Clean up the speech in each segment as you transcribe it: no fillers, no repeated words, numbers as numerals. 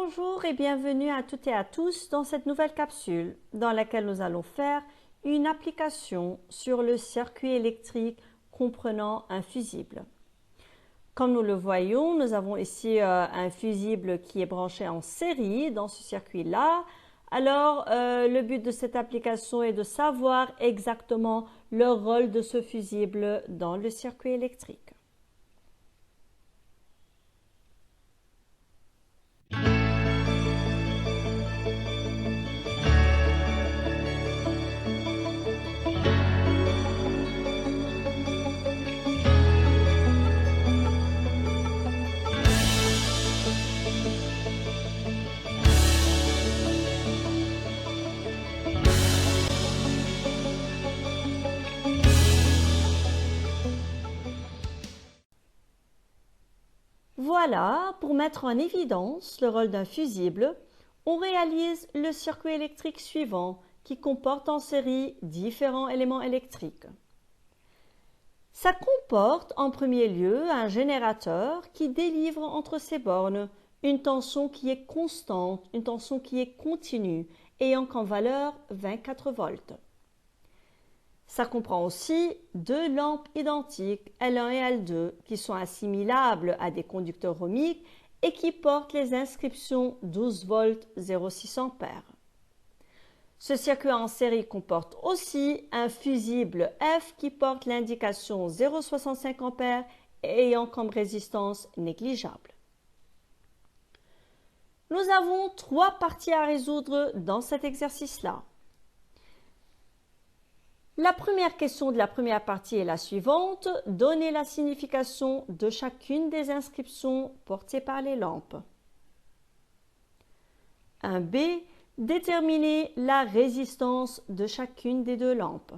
Bonjour et bienvenue à toutes et à tous dans cette nouvelle capsule dans laquelle nous allons faire une application sur le circuit électrique comprenant un fusible. Comme nous le voyons, nous avons ici un fusible qui est branché en série dans ce circuit-là. Alors, le but de cette application est de savoir exactement le rôle de ce fusible dans le circuit électrique. Voilà, pour mettre en évidence le rôle d'un fusible, on réalise le circuit électrique suivant qui comporte en série différents éléments électriques. Ça comporte en premier lieu un générateur qui délivre entre ses bornes une tension qui est constante, une tension qui est continue, ayant comme valeur 24 volts. Ça comprend aussi deux lampes identiques, L1 et L2, qui sont assimilables à des conducteurs ohmiques et qui portent les inscriptions 12 volts 0,6 ampères. Ce circuit en série comporte aussi un fusible F qui porte l'indication 0,65 ampères et ayant comme résistance négligeable. Nous avons trois parties à résoudre dans cet exercice-là. La première question de la première partie est la suivante. Donnez la signification de chacune des inscriptions portées par les lampes. 1b. Déterminez la résistance de chacune des deux lampes.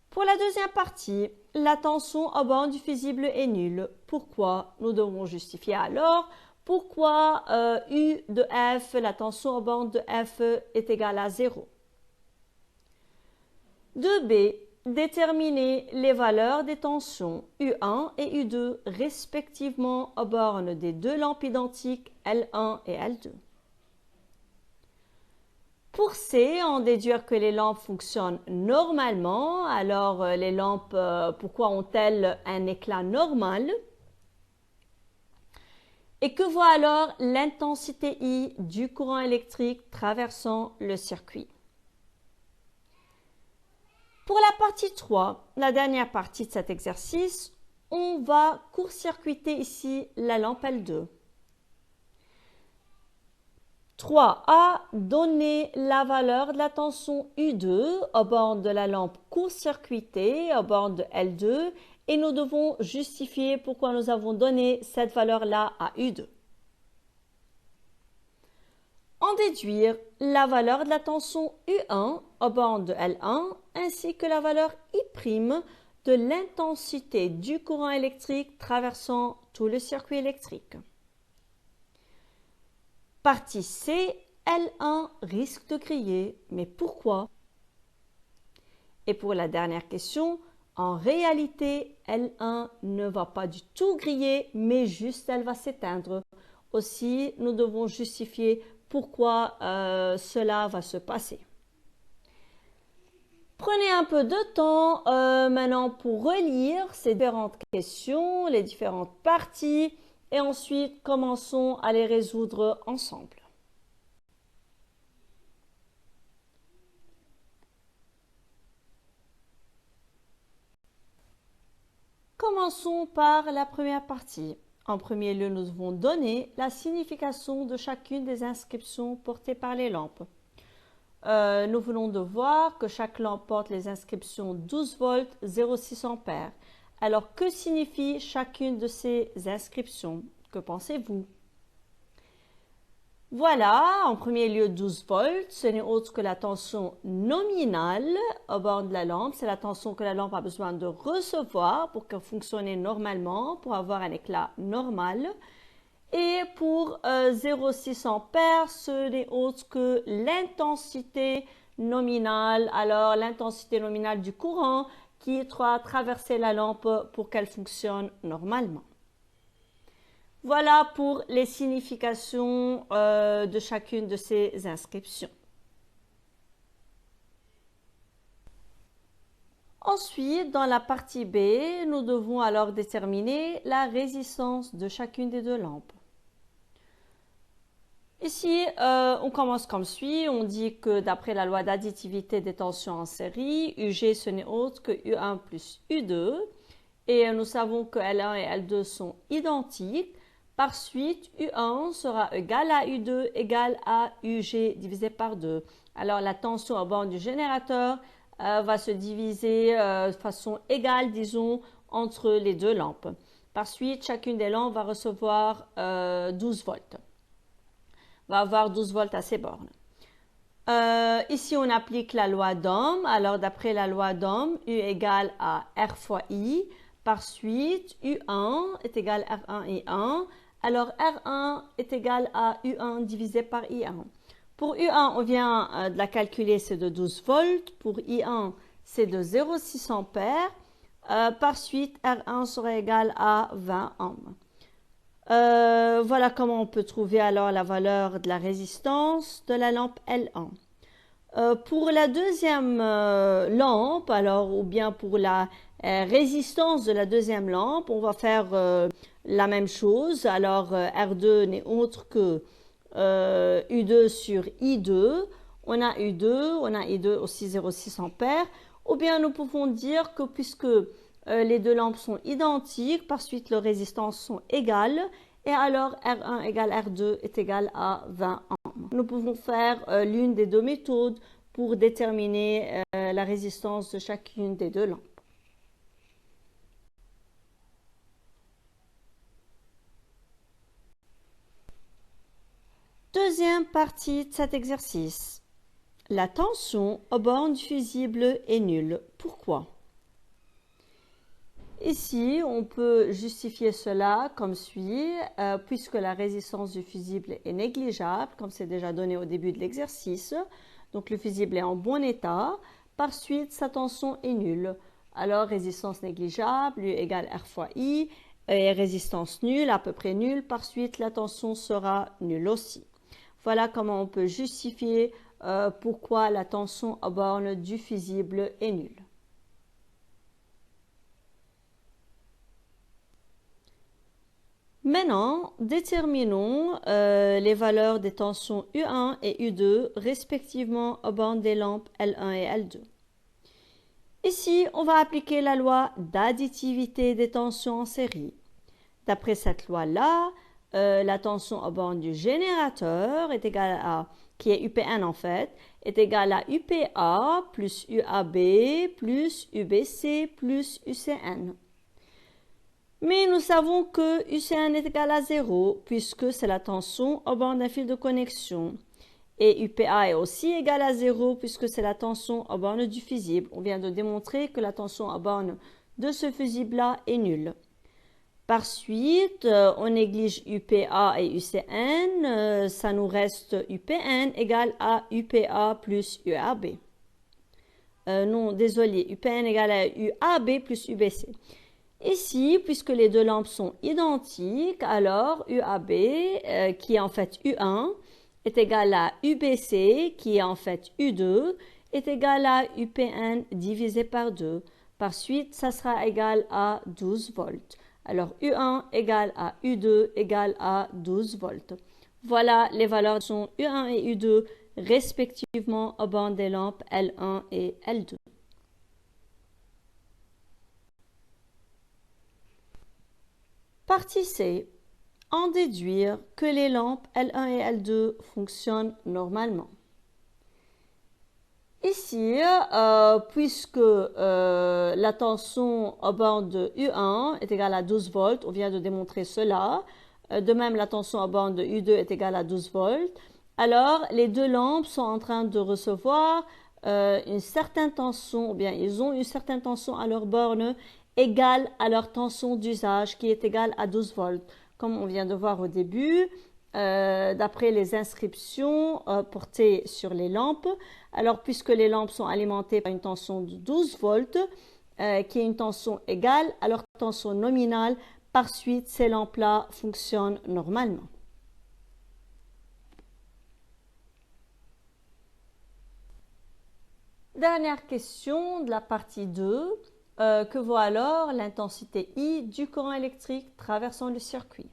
Pour la deuxième partie, la tension au borne du fusible est nulle. Pourquoi? Nous devons justifier alors pourquoi U de F, la tension au borne de F est égale à 0. 2b. Déterminer les valeurs des tensions U1 et U2 respectivement aux bornes des deux lampes identiques L1 et L2. Pour C, en déduire que les lampes fonctionnent normalement. Alors, les lampes, pourquoi ont-elles un éclat normal? Et que vaut alors l'intensité I du courant électrique traversant le circuit? Pour la partie 3, la dernière partie de cet exercice, on va court-circuiter ici la lampe L2. 3a, donner la valeur de la tension U2 aux bornes de la lampe court-circuitée, aux bornes de L2, et nous devons justifier pourquoi nous avons donné cette valeur-là à U2. En déduire la valeur de la tension U1 aux bornes de L1 ainsi que la valeur I' de l'intensité du courant électrique traversant tout le circuit électrique. Partie C, L1 risque de griller, mais pourquoi? Et pour la dernière question, en réalité, L1 ne va pas du tout griller, mais juste elle va s'éteindre. Aussi, nous devons justifier pourquoi cela va se passer. Prenez un peu de temps maintenant pour relire ces différentes questions, les différentes parties, et ensuite commençons à les résoudre ensemble. Commençons par la première partie. En premier lieu, nous devons donner la signification de chacune des inscriptions portées par les lampes. Nous venons de voir que chaque lampe porte les inscriptions 12 volts 0,6 ampères. Alors, que signifie chacune de ces inscriptions? Que pensez-vous? Voilà, en premier lieu 12 volts, ce n'est autre que la tension nominale au bord de la lampe. C'est la tension que la lampe a besoin de recevoir pour fonctionner normalement, pour avoir un éclat normal. Et pour 0,6 ampères, ce n'est autre que l'intensité nominale. Alors, l'intensité nominale du courant qui doit traverser la lampe pour qu'elle fonctionne normalement. Voilà pour les significations de chacune de ces inscriptions. Ensuite, dans la partie B, nous devons alors déterminer la résistance de chacune des deux lampes. Ici, on commence comme suit. On dit que d'après la loi d'additivité des tensions en série, UG ce n'est autre que U1 plus U2. Et nous savons que L1 et L2 sont identiques. Par suite, U1 sera égal à U2 égal à UG divisé par 2. Alors la tension à borne du générateur va se diviser de façon égale, disons, entre les deux lampes. Par suite, chacune des lampes va recevoir 12 volts. Va avoir 12 volts à ses bornes. Ici, on applique la loi d'Ohm. Alors, d'après la loi d'Ohm, U égale à R fois I. Par suite, U1 est égal à R1 et 1. Alors, R1 est égal à U1 divisé par I1. Pour U1, on vient de la calculer, c'est de 12 volts. Pour I1, c'est de 0,6 ampères. Par suite, R1 sera égal à 20 ohms. Voilà comment on peut trouver alors la valeur de la résistance de la lampe L1. Pour la deuxième lampe, alors, ou bien pour la résistance de la deuxième lampe, on va faire la même chose. Alors, R2 n'est autre que U2 sur I2. On a I2 aussi 0,6 ampères. Ou bien nous pouvons dire que puisque les deux lampes sont identiques, par suite leurs résistances sont égales, et alors R1 égale R2 est égal à 20 ohms. Nous pouvons faire l'une des deux méthodes pour déterminer la résistance de chacune des deux lampes. Deuxième partie de cet exercice. La tension aux bornes du fusible est nulle. Pourquoi? Ici, on peut justifier cela comme suit, puisque la résistance du fusible est négligeable, comme c'est déjà donné au début de l'exercice. Donc, le fusible est en bon état. Par suite, sa tension est nulle. Alors, résistance négligeable, U égale R fois I, et résistance nulle, à peu près nulle. Par suite, la tension sera nulle aussi. Voilà comment on peut justifier pourquoi la tension à borne du fusible est nulle. Maintenant, déterminons les valeurs des tensions U1 et U2 respectivement aux bornes des lampes L1 et L2. Ici, on va appliquer la loi d'additivité des tensions en série. D'après cette loi-là, la tension aux bornes du générateur est égale à, qui est UPN en fait, est égale à UPA plus UAB plus UBC plus UCN. Mais nous savons que UCN est égal à 0 puisque c'est la tension aux bornes d'un fil de connexion. Et UPA est aussi égal à 0 puisque c'est la tension aux bornes du fusible. On vient de démontrer que la tension aux bornes de ce fusible-là est nulle. Par suite, on néglige UPA et UCN. Ça nous reste UPN égale à UPA plus UAB. Non, désolé, UPN égale à UAB plus UBC. Ici, puisque les deux lampes sont identiques, alors UAB, qui est en fait U1, est égal à UBC, qui est en fait U2, est égal à UPN divisé par 2. Par suite, ça sera égal à 12 volts. Alors U1 égale à U2 égale à 12 volts. Voilà, les valeurs sont U1 et U2 respectivement aux bornes des lampes L1 et L2. Partie C. En déduire que les lampes L1 et L2 fonctionnent normalement. Ici, puisque la tension aux bornes de U1 est égale à 12 volts, on vient de démontrer cela. De même, la tension aux bornes de U2 est égale à 12 volts. Alors, les deux lampes sont en train de recevoir une certaine tension, ou bien ils ont une certaine tension à leur borne égale à leur tension d'usage qui est égale à 12 volts. Comme on vient de voir au début, d'après les inscriptions portées sur les lampes. Alors, puisque les lampes sont alimentées par une tension de 12 volts, qui est une tension égale à leur tension nominale Par suite, ces lampes-là fonctionnent normalement. Dernière question de la partie 2. Que vaut alors l'intensité I du courant électrique traversant le circuit?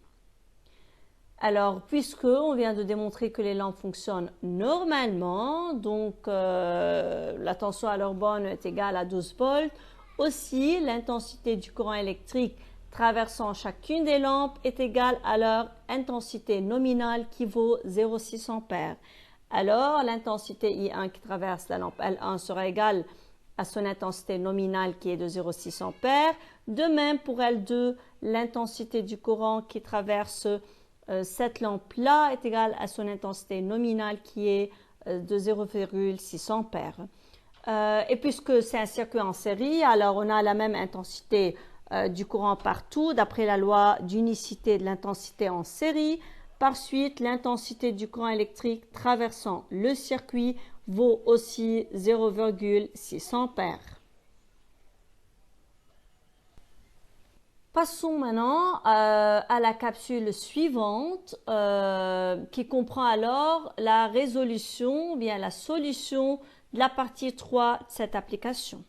Alors, puisque on vient de démontrer que les lampes fonctionnent normalement, donc la tension à leur borne est égale à 12 volts, aussi l'intensité du courant électrique traversant chacune des lampes est égale à leur intensité nominale qui vaut 0,6 ampères. Alors, l'intensité I1 qui traverse la lampe L1 sera égale à son intensité nominale qui est de 0,6 ampères. De même, pour L2, l'intensité du courant qui traverse cette lampe-là est égale à son intensité nominale qui est de 0,6 ampères. Et puisque c'est un circuit en série, alors on a la même intensité du courant partout, d'après la loi d'unicité de l'intensité en série. Par suite, l'intensité du courant électrique traversant le circuit vaut aussi 0,6 ampères. Passons maintenant à la capsule suivante qui comprend alors la résolution, bien la solution de la partie 3 de cette application.